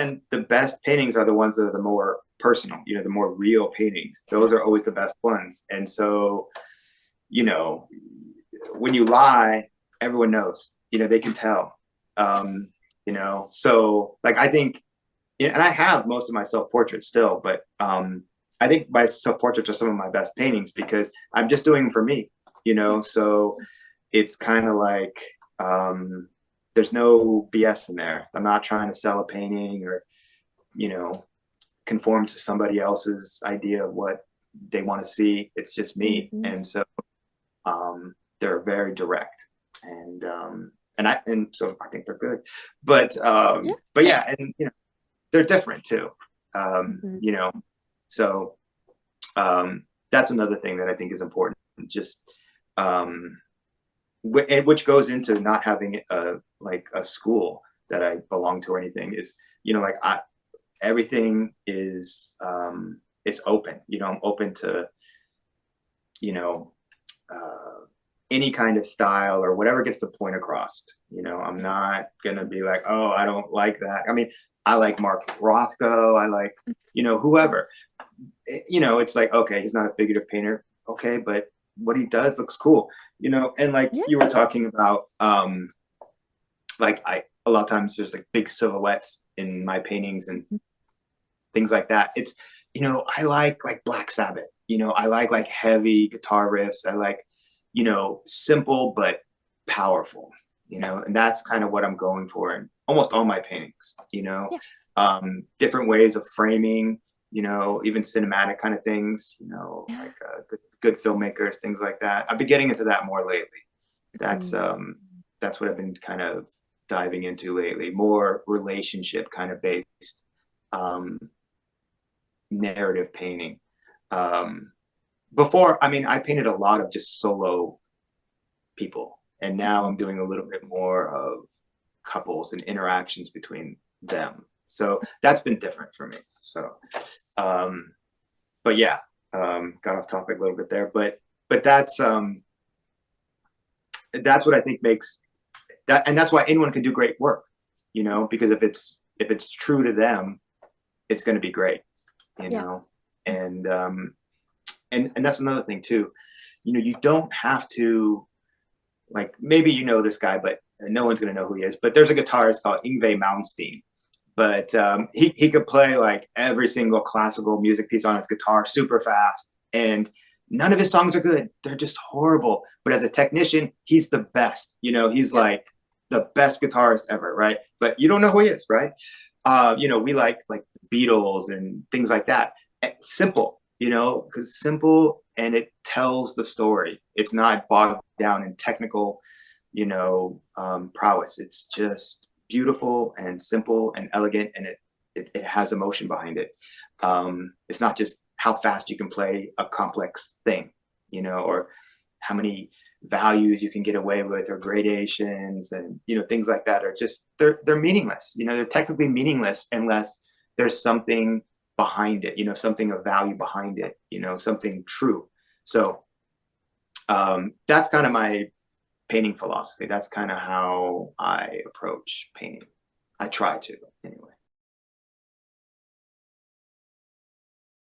then the best paintings are the ones that are the more personal, you know, the more real paintings. Those are Yes. always the best ones. And so, you know, when you lie, everyone knows, you know, they can tell. Yes. You know, so like I think, yeah, and I have most of my self-portraits still, but I think my self-portraits are some of my best paintings because I'm just doing them for me, you Yeah. know. So it's kind of like there's no BS in there. I'm not trying to sell a painting or, you know, conform to somebody else's idea of what they want to see. It's just me, Hmm. and so they're very direct, and so I think they're good, Yeah. but yeah, and you know they're different too, Hmm. you know, so that's another thing that I think is important. Just um, which goes into not having a like a school that I belong to or anything is, you know, like I everything is open. You know, I'm open to, you know, any kind of style or whatever gets the point across. You know, I'm Yes. not gonna be like, oh, I don't like that. I mean, I like Mark Rothko. I like, you know, whoever. You know, it's like, okay, he's not a figurative painter. Okay, but what he does looks cool. You know, and like Yeah. you were talking about, like I a lot of times there's like big silhouettes in my paintings and things like that. It's, you know, I like Black Sabbath. You know, I like heavy guitar riffs. I like, you know, simple but powerful. You know, and that's kind of what I'm going for in almost all my paintings. You know, Yeah. different ways of framing. You know, even cinematic kind of things. You know, Yeah. like good filmmakers, things like that. I've been getting into that more lately. That's Mhm. um, that's what I've been kind of diving into lately. More relationship kind of based. Um, Narrative painting. Um, Before, I mean, I painted a lot of just solo people, and now I'm Mhm. doing a little bit more of couples and interactions between them. So that's been different for me. So, um, but yeah, got off topic a little bit there, but that's what I think makes that, and that's why anyone can do great work, you know, because if it's true to them, it's going to be great, you Yeah. know, and and that's another thing too. You know, you don't have to, like, maybe you know this guy, but no one's gonna know who he is. But there's a guitarist called Yngwie Malmsteen. But he could play like every single classical music piece on his guitar super fast, and none of his songs are good. They're just horrible. But as a technician, he's the best. You know, he's Yeah. like the best guitarist ever, right? But you don't know who he is, right? You know, we like the Beatles and things like that. Simple, you know, because simple and it tells the story. It's not bogged down in technical, you know, prowess. It's just beautiful and simple and elegant, and it has emotion behind it. It's not just how fast you can play a complex thing, you know, or how many values you can get away with or gradations and, you know, things like that are just they're meaningless. You know, they're technically meaningless unless there's something behind it, you know, something of value behind it, you know, something true. So that's kind of my painting philosophy. That's kind of how I approach painting. I try to, anyway.